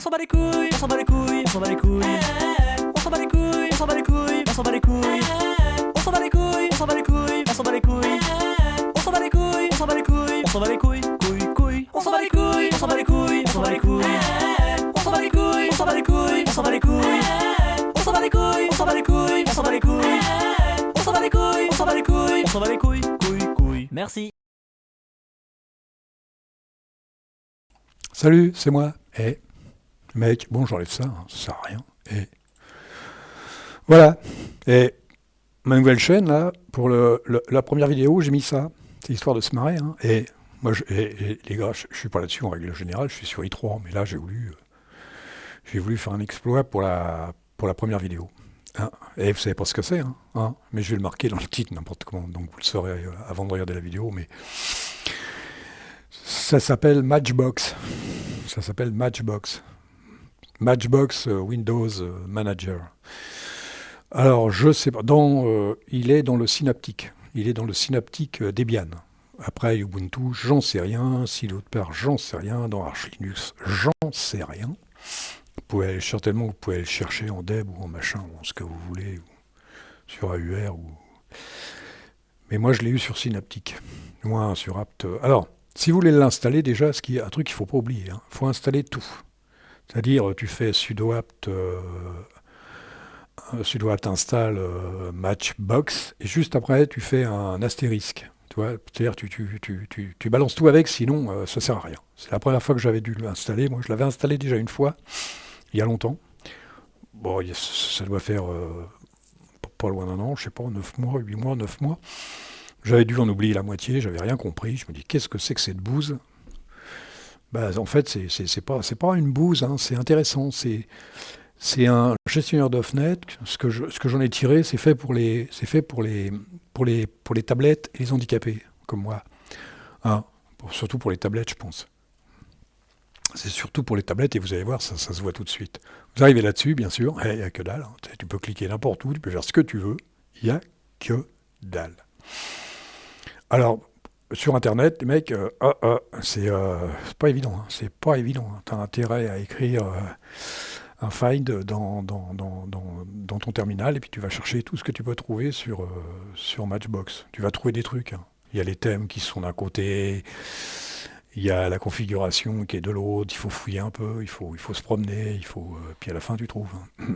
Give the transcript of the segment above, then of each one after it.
On s'en bat les couilles, on s'en bat les couilles, on s'en bat les couilles. On s'en bat les couilles, on s'en bat les couilles, on s'en bat les couilles. On s'en bat les couilles, on s'en bat les couilles, on s'en bat les couilles. On s'en bat les couilles, on s'en bat les couilles, on s'en bat les couilles, couilles, couilles. On s'en bat les couilles, on s'en bat les couilles, on s'en bat les couilles. On s'en bat les couilles, on s'en bat les couilles, on s'en bat les couilles. On s'en bat les couilles, on s'en bat les couilles, on s'en bat les couilles. On s'en bat les couilles, on s'en bat les couilles, on s'en bat les couilles, couilles, couilles. Merci. Salut, c'est moi. Mec, bon, j'enlève ça, ça sert à rien. Voilà. Et ma nouvelle chaîne, là, pour la première vidéo, j'ai mis ça. C'est histoire de se marrer. Hein. Et moi, les gars, je suis pas là-dessus en règle générale, je suis sur i3, mais là, j'ai voulu faire un exploit pour la première vidéo. Hein. Et vous savez pas ce que c'est, hein, mais je vais le marquer dans le titre n'importe comment, donc vous le saurez avant de regarder la vidéo, mais ça s'appelle Matchbox. Ça s'appelle Matchbox. Matchbox Windows Manager. Alors, je sais pas. Il est dans le synaptique. Il est dans le synaptique Debian. Après, Ubuntu, j'en sais rien. Silotpar, j'en sais rien. Dans Arch Linux, j'en sais rien. Certainement, vous pouvez aller le chercher en Deb ou en machin, ou en ce que vous voulez, ou sur AUR. Mais moi, je l'ai eu sur synaptique. Moi, sur apt. Alors, si vous voulez l'installer, déjà, un truc qu'il ne faut pas oublier, il faut installer tout. C'est-à-dire, tu fais sudo apt install Matchbox, et juste après, tu fais un astérisque. Tu vois, c'est-à-dire, tu balances tout avec, sinon, ça ne sert à rien. C'est la première fois que j'avais dû l'installer. Moi, je l'avais installé déjà une fois, il y a longtemps. Bon, ça doit faire pas loin d'un an, je sais pas, 9 mois, 8 mois, 9 mois. J'avais dû en oublier la moitié, j'avais rien compris. Je me dis, qu'est-ce que c'est que cette bouse ? En fait, c'est pas une bouse, hein, c'est intéressant. C'est un gestionnaire d'OffNet. Ce que j'en ai tiré, c'est fait pour les tablettes et les handicapés, comme moi. Hein, surtout pour les tablettes, je pense. C'est surtout pour les tablettes, et vous allez voir, ça se voit tout de suite. Vous arrivez là-dessus, bien sûr, il n'y a que dalle. Hein, tu peux cliquer n'importe où, tu peux faire ce que tu veux, il n'y a que dalle. Alors, sur Internet, les mecs, c'est pas évident. Hein, c'est pas évident. Hein. Tu as intérêt à écrire un find dans ton terminal, et puis tu vas chercher tout ce que tu peux trouver sur Matchbox. Tu vas trouver des trucs. Hein. Il y a les thèmes qui sont d'un côté, il y a la configuration qui est de l'autre, il faut fouiller un peu, il faut se promener, puis à la fin tu trouves. Hein.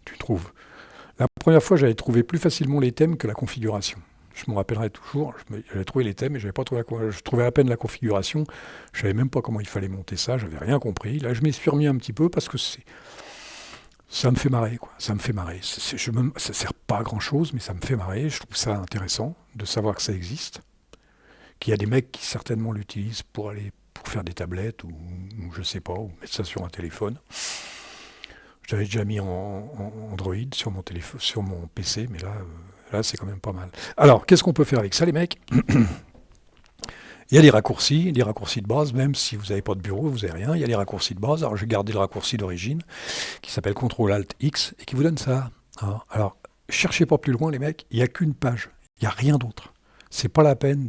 Tu trouves. La première fois, j'avais trouvé plus facilement les thèmes que la configuration. Je me rappellerai toujours, j'avais trouvé les thèmes et je trouvais à peine la configuration. Je ne savais même pas comment il fallait monter ça, j'avais rien compris. Là, je m'y suis remis un petit peu parce que ça me fait marrer, quoi. Ça me fait marrer. Ça ne sert pas à grand-chose, mais ça me fait marrer. Je trouve ça intéressant de savoir que ça existe. Qu'il y a des mecs qui certainement l'utilisent pour faire des tablettes ou je sais pas, ou mettre ça sur un téléphone. J'avais déjà mis en Android sur mon téléphone, sur mon PC, mais là, c'est quand même pas mal. Alors, qu'est-ce qu'on peut faire avec ça, les mecs ? Il y a des raccourcis de base, même si vous n'avez pas de bureau, vous n'avez rien. Il y a des raccourcis de base. Alors, j'ai gardé le raccourci d'origine, qui s'appelle Ctrl-Alt-X, et qui vous donne ça. Hein. Alors, cherchez pas plus loin, les mecs. Il n'y a qu'une page. Il n'y a rien d'autre. C'est pas la peine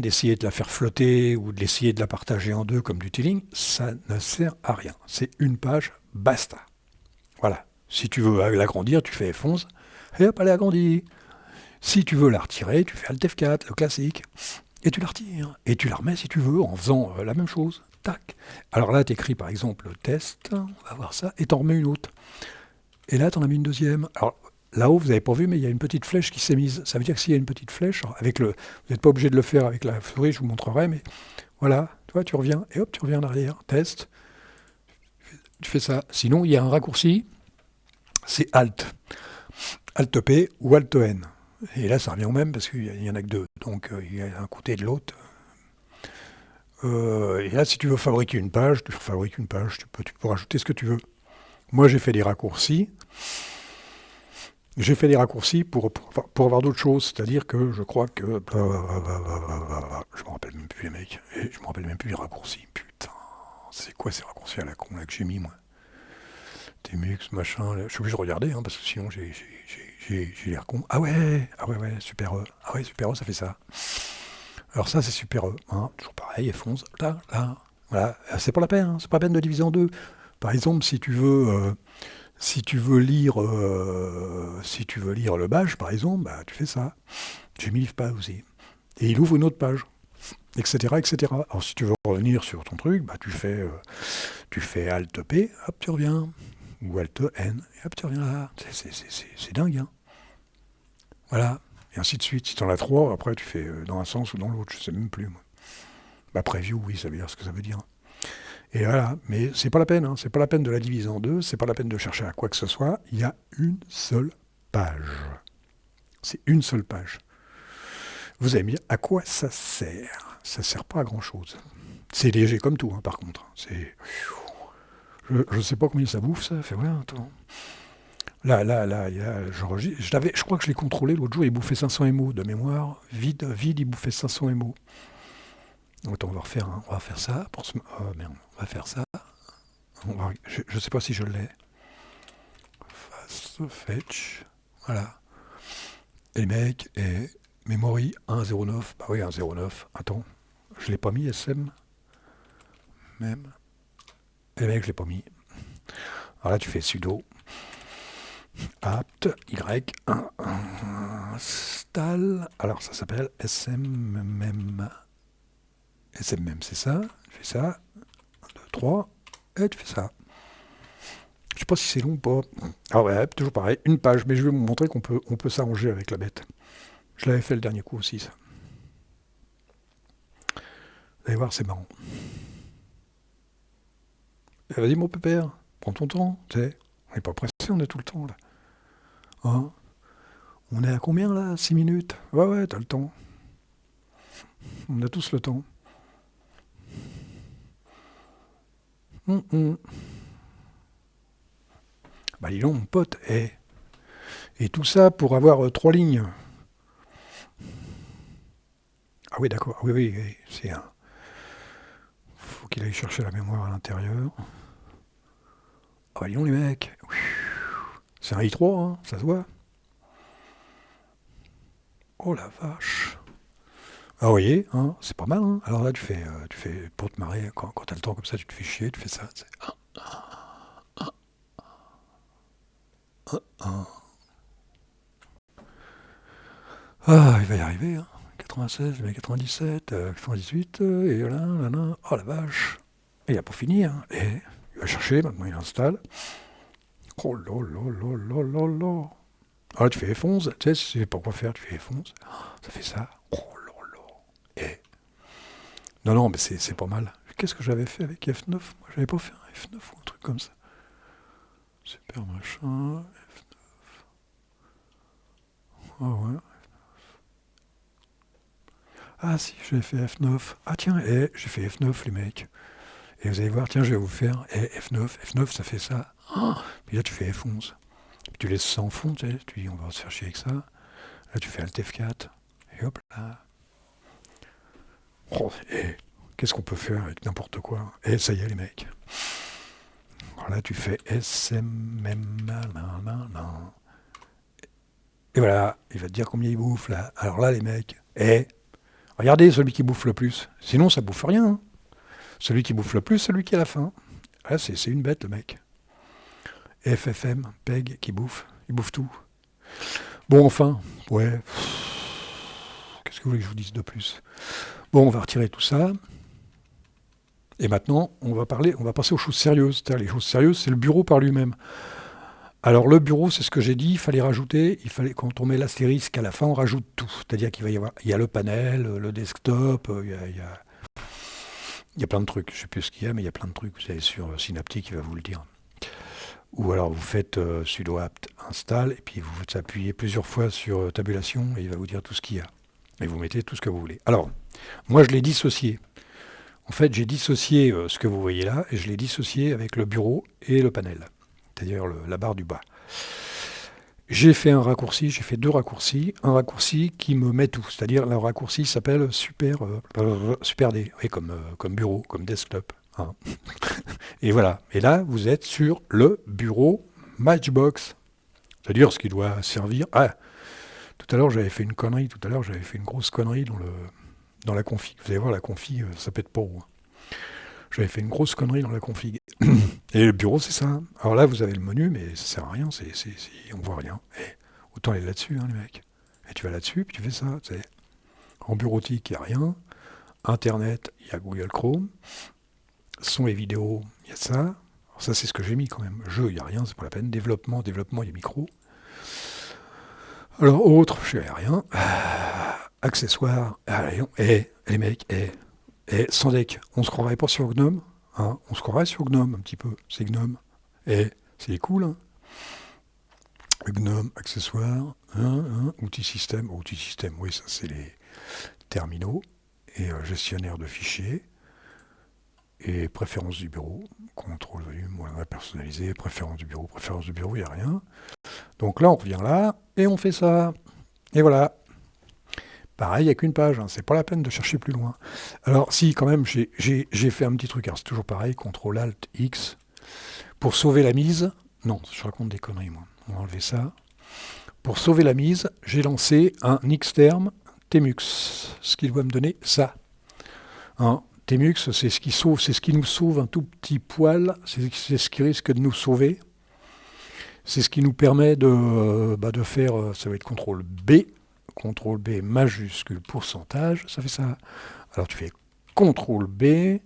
d'essayer de la faire flotter ou d'essayer de la partager en deux comme du tiling. Ça ne sert à rien. C'est une page, basta. Voilà. Si tu veux l'agrandir, tu fais F11, et hop, elle est agrandie. Si tu veux la retirer, tu fais Alt F4, le classique, et tu la retires. Et tu la remets si tu veux, en faisant la même chose. Tac. Alors là, tu écris par exemple test, on va voir ça, et tu en remets une autre. Et là, tu en as mis une deuxième. Alors là-haut, vous n'avez pas vu, mais il y a une petite flèche qui s'est mise. Ça veut dire que s'il y a une petite flèche, vous n'êtes pas obligé de le faire avec la souris, je vous montrerai, mais voilà, tu vois, tu reviens, et hop, tu reviens en arrière, test. Tu fais ça. Sinon, il y a un raccourci. C'est Alt. Alt-P ou Alt-N. Et là, ça revient au même parce qu'il n'y en a que deux. Donc, il y a un côté de l'autre. Et là, si tu veux fabriquer une page, tu fabriques une page. Tu peux rajouter ce que tu veux. Moi, j'ai fait des raccourcis. J'ai fait des raccourcis pour avoir d'autres choses. C'est-à-dire que je crois que... Je me rappelle même plus, les mecs. Et je me rappelle même plus les raccourcis. Putain, c'est quoi ces raccourcis à la con là que j'ai mis, moi ? Tmux, machin, je suis obligé de regarder, hein, parce que sinon j'ai l'air con. Ah ouais, Super E. Ah ouais, Super E, ça fait ça. Alors ça, c'est Super E. Hein, toujours pareil, F11, là. Voilà, c'est pas la peine, hein, c'est pas la peine de diviser en deux. Par exemple, si tu veux lire le Bash, par exemple, bah, tu fais ça. J'ai mis livre pas aussi. Et il ouvre une autre page, etc., etc. Alors si tu veux revenir sur ton truc, bah, tu fais Alt P, hop, tu reviens. Ou Alt N, et hop, tu reviens là. C'est dingue, hein. Voilà. Et ainsi de suite. Si tu en as trois, après, tu fais dans un sens ou dans l'autre. Je sais même plus, moi. Bah, preview, oui, ça veut dire ce que ça veut dire. Et voilà. Mais c'est pas la peine, hein. C'est pas la peine de la diviser en deux. C'est pas la peine de chercher à quoi que ce soit. Il y a une seule page. C'est une seule page. Vous allez me dire, à quoi ça sert? Ça sert pas à grand-chose. C'est léger comme tout, hein, par contre. Je sais pas combien ça bouffe, ça. Fait, ouais, attends. Là, je crois que je l'ai contrôlé l'autre jour, il bouffait 500 MO de mémoire. Vide, il bouffait 500 MO. Attends, on va faire ça. Merde, on va faire ça. Je sais pas si je l'ai. Fast fetch. Voilà. Et mec, et memory 1.09. Bah oui, 1.09. Attends, je l'ai pas mis, SM. Même. Et mec, je l'ai pas mis. Alors là, tu fais sudo apt y install. Alors ça s'appelle smm. smm, c'est ça. Tu fais ça. 1, 2, 3. Et tu fais ça. Je sais pas si c'est long ou pas. Ah ouais, toujours pareil. Une page. Mais je vais vous montrer qu'on peut s'arranger avec la bête. Je l'avais fait le dernier coup aussi, ça. Vous allez voir, c'est marrant. Et vas-y, mon pépère. Prends ton temps. Tu sais, on n'est pas pressé, on a tout le temps, là. Hein? On est à combien, là? 6 minutes? Ouais, t'as le temps. On a tous le temps. Bah dis donc, mon pote. Et tout ça pour avoir 3 lignes. Ah oui, d'accord. Oui, c'est un... Faut qu'il aille chercher la mémoire à l'intérieur. Ah bah dis donc, les mecs. C'est un i3, hein, ça se voit. Oh la vache. Ah, vous voyez, hein, c'est pas mal. Hein. Alors là, tu fais pour te marrer, quand t'as le temps comme ça, tu te fais chier, tu fais ça. Ah, il va y arriver. Hein. 96, 97, 98, et là. Oh la vache. Et il n'a pas fini. Hein. Et il va chercher, maintenant il installe. Oh là. Ah, tu fais F11, tu sais, si tu sais pas quoi faire, tu fais F11. Ça fait ça. Oh là. Et... Non, mais c'est pas mal. Qu'est-ce que j'avais fait avec F9? Moi, j'avais pas fait un F9 ou un truc comme ça. Super machin. F9. Ah ouais. Ah si, j'avais fait F9. Ah tiens, j'ai fait F9, les mecs. Et vous allez voir, tiens, je vais vous faire F9. F9, ça fait ça. Puis là, tu fais F11. Puis tu laisses ça en fond, tu sais. Tu dis, on va se faire chier avec ça. Là, tu fais Alt F4. Et hop là. Oh, qu'est-ce qu'on peut faire avec n'importe quoi? Et ça y est, les mecs. Alors là, tu fais SMM. Et voilà, il va te dire combien il bouffe, là. Alors là, les mecs, regardez celui qui bouffe le plus. Sinon, ça bouffe rien. Hein. Celui qui bouffe le plus, celui qui est à la fin. Là, c'est une bête, le mec. FFM, PEG, qui bouffe. Il bouffe tout. Bon, enfin, ouais. Qu'est-ce que vous voulez que je vous dise de plus? Bon, on va retirer tout ça. Et maintenant, on va passer aux choses sérieuses. Les choses sérieuses, c'est le bureau par lui-même. Alors le bureau, c'est ce que j'ai dit, quand on met l'astérisque à la fin, on rajoute tout. C'est-à-dire qu'il y a le panel, le desktop, il y a plein de trucs. Je ne sais plus ce qu'il y a, mais il y a plein de trucs. Vous allez sur Synaptic, il va vous le dire. Ou alors vous faites sudo apt install, et puis vous appuyez plusieurs fois sur tabulation, et il va vous dire tout ce qu'il y a. Et vous mettez tout ce que vous voulez. Alors, moi je l'ai dissocié. En fait, j'ai dissocié ce que vous voyez là, et je l'ai dissocié avec le bureau et le panel. C'est-à-dire la barre du bas. J'ai fait deux raccourcis. Un raccourci qui me met tout, c'est-à-dire le raccourci s'appelle Super D, oui, comme bureau, comme desktop. Hein. Et voilà. Et là, vous êtes sur le bureau Matchbox. C'est-à-dire ce qui doit servir. Ah, tout à l'heure, j'avais fait une connerie. J'avais fait une grosse connerie dans la config. Vous allez voir, la config, ça pète pas haut. J'avais fait une grosse connerie dans la config. Et le bureau, c'est ça. Alors là, vous avez le menu, mais ça sert à rien, on voit rien. Et autant aller là-dessus, hein, les mecs. Et tu vas là-dessus, puis tu fais ça. T'sais. En bureautique, il n'y a rien. Internet, il y a Google Chrome. Son et vidéo, il y a ça. Alors ça, c'est ce que j'ai mis quand même. Jeu, il n'y a rien, c'est pas la peine. Développement, il y a micro. Alors, autre, je sais rien. Accessoires, les mecs, sans deck, on se croirait pas sur Gnome, hein, on se croirait sur Gnome un petit peu, c'est Gnome. C'est cool, hein. Gnome, accessoires, outils système, oui, ça c'est les terminaux, et gestionnaire de fichiers, et préférences du bureau, contrôle volume, voilà, personnalisé, préférences du bureau, il n'y a rien. Donc là, on revient là, et on fait ça. Et voilà. Pareil, il n'y a qu'une page, hein, c'est pas la peine de chercher plus loin. Alors, si, quand même, j'ai fait un petit truc, alors c'est toujours pareil, CTRL-ALT-X, pour sauver la mise. Non, je raconte des conneries, moi. On va enlever ça. Pour sauver la mise, j'ai lancé un Xterm Temux, ce qui doit me donner ça. Hein, Temux, c'est ce qui sauve, c'est ce qui nous sauve un tout petit poil, c'est ce qui risque de nous sauver. C'est ce qui nous permet de faire, ça va être CTRL B majuscule pourcentage, ça fait ça. Alors tu fais CTRL B, et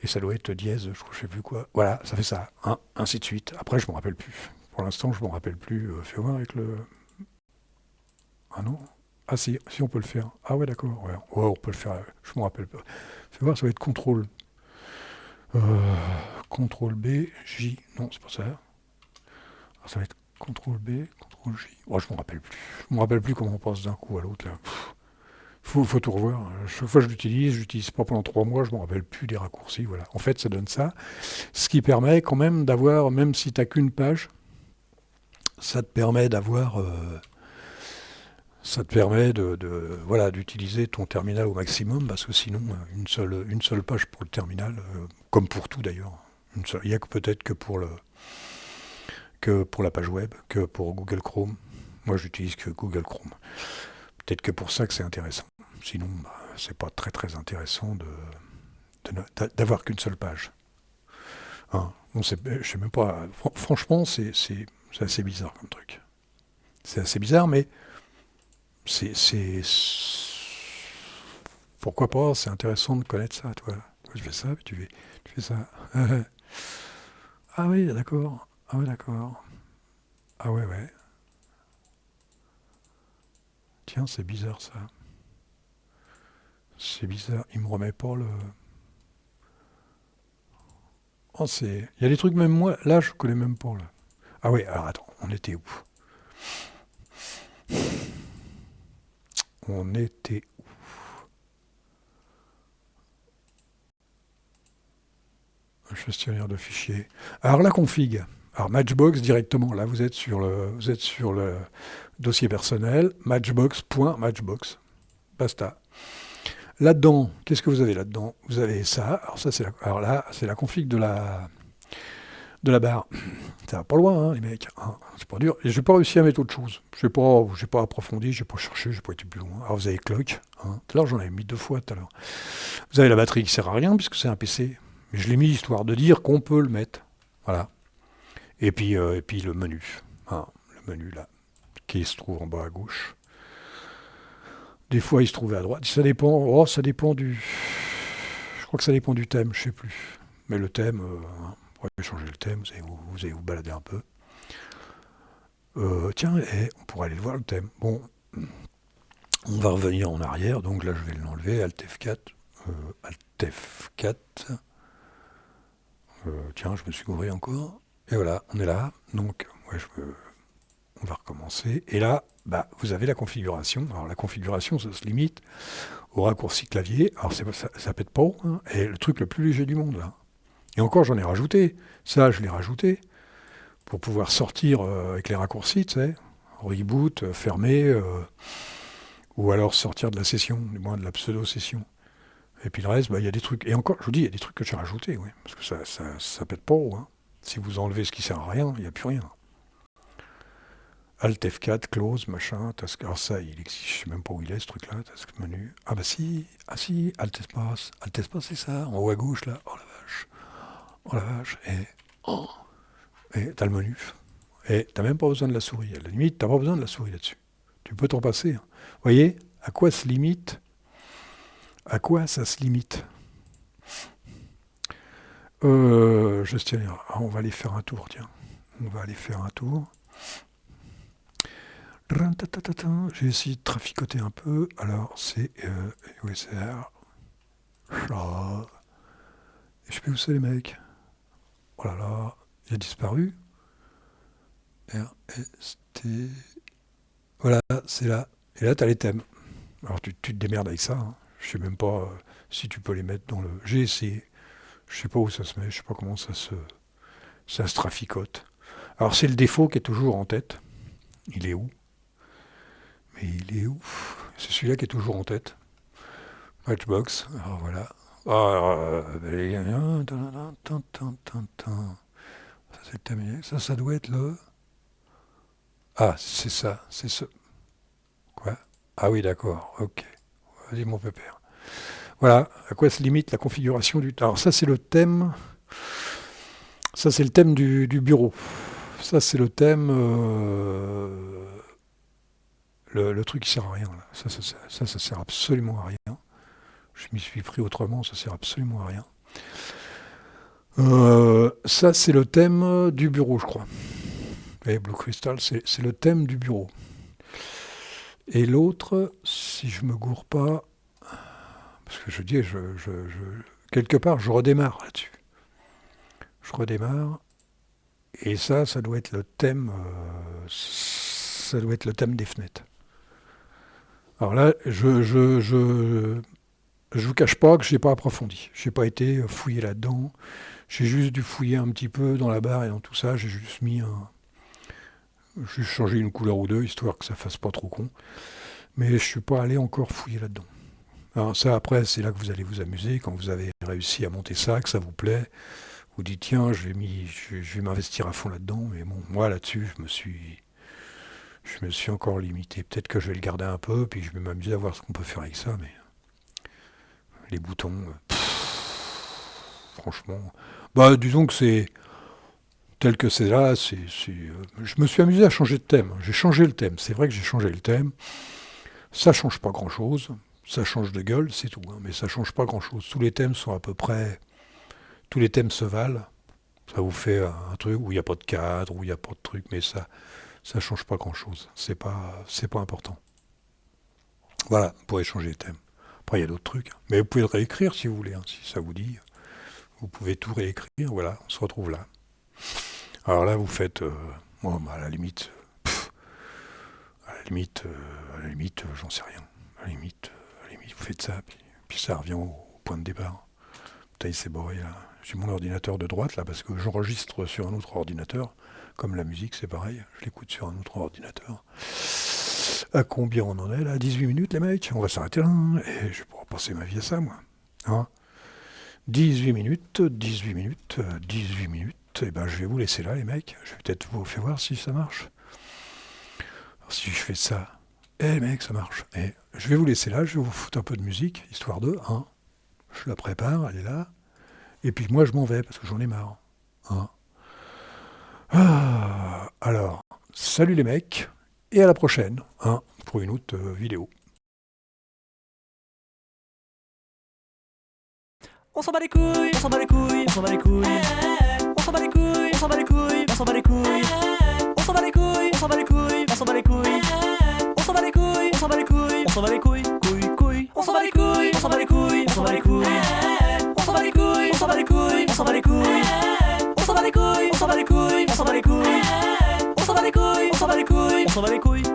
ça doit être dièse, je sais plus quoi. Voilà, ça fait ça, hein, ainsi de suite. Après, je ne me rappelle plus. Pour l'instant, je ne me rappelle plus. Fais voir avec le... Ah non. Ah si on peut le faire. Ah ouais, d'accord. Ouais, on peut le faire. Je me rappelle pas. Fais voir, ça va être CTRL B, J. Non, c'est pas ça. Ah, ça va être CTRL B, CTRL J. Oh, je me rappelle plus. Je me rappelle plus comment on passe d'un coup à l'autre là. Faut tout revoir. Chaque fois que je l'utilise pas pendant 3 mois, je me rappelle plus des raccourcis. Voilà. En fait, ça donne ça. Ce qui permet quand même d'avoir, même si tu n'as qu'une page, ça te permet d'avoir. Ça te permet d'utiliser ton terminal au maximum, parce que sinon, une seule page pour le terminal, comme pour tout d'ailleurs. Il n'y a que peut-être que pour la page web, que pour Google Chrome. Moi, j'utilise que Google Chrome. Peut-être que pour ça que c'est intéressant. Sinon, c'est pas très très intéressant d'avoir qu'une seule page. Hein, je sais même pas. Franchement, c'est assez bizarre comme truc. C'est assez bizarre, mais pourquoi pas, c'est intéressant de connaître ça, toi. Tu fais ça, puis tu fais ça. Ah oui, d'accord. Ah oui, d'accord. Ah ouais. Tiens, c'est bizarre ça. C'est bizarre, il me remet pas le... Oh, il y a des trucs, même moi, là, je connais même pas, là. Ah ouais, alors attends, on était où? Un gestionnaire de fichiers. Alors la config. Alors Matchbox directement. Là vous êtes sur le dossier personnel. Matchbox.matchbox. Basta. Là-dedans, qu'est-ce que vous avez là-dedans? Vous avez ça. Alors ça alors là c'est la config de la barre. Ça va pas loin, hein, les mecs. Hein, c'est pas dur. Et j'ai pas réussi à mettre autre chose. J'ai pas approfondi, j'ai pas cherché, j'ai pas été plus loin. Alors vous avez clock. Hein. Tout à l'heure, j'en avais mis 2 fois tout à l'heure. Vous avez la batterie qui sert à rien puisque c'est un PC. Mais je l'ai mis histoire de dire qu'on peut le mettre. Voilà. Et puis le menu. Hein, le menu là, qui se trouve en bas à gauche. Des fois, il se trouvait à droite. Ça dépend. Ça dépend du. Je crois que ça dépend du thème, je sais plus. Mais le thème. On pourrait changer le thème, vous allez vous balader un peu. Tiens, on pourrait aller le voir le thème. Bon, on va revenir en arrière, donc là je vais l'enlever, Alt F4. Alt F4. Tiens, je me suis gouré encore. Et voilà, on est là. Donc, on va recommencer. Et là, vous avez la configuration. Alors la configuration, ça se limite au raccourci clavier. Alors ça pète pas, hein, et le truc le plus léger du monde, là. Et encore, j'en ai rajouté. Ça, je l'ai rajouté pour pouvoir sortir avec les raccourcis, tu sais. Reboot, fermer, ou alors sortir de la session, du moins de la pseudo-session. Et puis le reste, il y a des trucs. Et encore, je vous dis, il y a des trucs que j'ai rajoutés, oui. Parce que ça pète pas haut. Hein. Si vous enlevez ce qui sert à rien, il n'y a plus rien. Alt F4, close, machin, alors ça, il existe, je sais même pas où il est ce truc-là, task menu. Ah bah si, Alt espace, c'est ça, en haut à gauche là, oh la vache, et t'as le menu. Et t'as même pas besoin de la souris, à la limite, t'as pas besoin de la souris là-dessus. Tu peux t'en passer. Hein. Vous voyez, à quoi ça se limite? Gestionnaire, on va aller faire un tour, tiens. J'ai essayé de traficoter un peu. Alors, c'est USR. Je sais plus où c'est, les mecs. Oh là là, il a disparu. RST. Voilà, c'est là. Et là, tu as les thèmes. Alors, tu te démerdes avec ça. Hein. Je sais même pas si tu peux les mettre dans le... J'ai essayé. Je sais pas où ça se met. Je sais pas comment ça se traficote. Alors, c'est le défaut qui est toujours en tête. Il est où? Mais il est où? C'est celui-là qui est toujours en tête. Matchbox. Alors, voilà. Ça, c'est le thème. Ça doit être le... Ah, c'est ça. C'est ce... Quoi? Ah oui, d'accord. Ok. Vas-y, mon pépère. Voilà. À quoi se limite la configuration du... Alors, ça, c'est le thème... Ça, c'est le thème du bureau. Ça, c'est le thème... Le truc qui sert à rien. Là. Ça sert absolument à rien. Je m'y suis pris autrement, ça sert absolument à rien. Ça, c'est le thème du bureau, je crois. Et Blue Crystal, c'est le thème du bureau. Et l'autre, si je me gourre pas, parce que je dis, quelque part, je redémarre là-dessus. Je redémarre, et ça doit être le thème, des fenêtres. Alors là, je vous cache pas que je n'ai pas approfondi. Je n'ai pas été fouillé là-dedans. J'ai juste dû fouiller un petit peu dans la barre et dans tout ça. J'ai juste changé une couleur ou deux, histoire que ça fasse pas trop con. Mais je ne suis pas allé encore fouiller là-dedans. Alors ça, après, c'est là que vous allez vous amuser. Quand vous avez réussi à monter ça, que ça vous plaît, vous dites, tiens, je vais m'investir à fond là-dedans. Mais bon, moi, là-dessus, je me suis encore limité. Peut-être que je vais le garder un peu, puis je vais m'amuser à voir ce qu'on peut faire avec ça, mais... Les boutons, franchement... Bah, disons que c'est... Tel que c'est là, je me suis amusé à changer de thème. J'ai changé le thème. C'est vrai que j'ai changé le thème. Ça change pas grand-chose. Ça change de gueule, c'est tout. Hein, mais ça change pas grand-chose. Tous les thèmes sont à peu près... Tous les thèmes se valent. Ça vous fait un truc où il n'y a pas de cadre, où il n'y a pas de truc, mais ça change pas grand-chose. C'est pas important. Voilà, vous pourrez changer de thème. Après, il y a d'autres trucs. Mais vous pouvez le réécrire si vous voulez, hein, si ça vous dit. Vous pouvez tout réécrire. Voilà, on se retrouve là. Alors là, vous faites... à la limite... j'en sais rien. À la limite, vous faites ça, puis ça revient au point de départ. Putain, c'est boré, là. J'ai mon ordinateur de droite, là, parce que j'enregistre sur un autre ordinateur. Comme la musique, c'est pareil. Je l'écoute sur un autre ordinateur. À combien on en est là? 18 minutes, les mecs? On va s'arrêter là. Et je vais pouvoir passer ma vie à ça, moi. Hein? 18 minutes. Et ben, je vais vous laisser là, les mecs. Je vais peut-être vous faire voir si ça marche. Alors, si je fais ça, les mecs, ça marche. Et je vais vous laisser là. Je vais vous foutre un peu de musique, histoire de... Hein? Je la prépare, elle est là. Et puis moi, je m'en vais, parce que j'en ai marre. Hein? Alors, salut les mecs. Et à la prochaine, hein, pour une autre vidéo. On s'en bat les couilles, on s'en bat les couilles, on s'en bat les couilles. On s'en bat les couilles, on s'en bat les couilles, on s'en bat les couilles. On s'en bat les couilles, on s'en bat les couilles, on s'en bat les couilles. On s'en bat les couilles, on s'en bat les couilles, on s'en bat les couilles, couilles. On s'en bat les couilles, on s'en bat les couilles, on s'en bat les couilles. On s'en bat les couilles, on s'en bat les couilles, on s'en bat les couilles. On s'en bat les couilles, on s'en bat les couilles, on s'en bat les couilles. On s'en bat les couilles, on s'en bat les couilles, on s'en bat les couilles.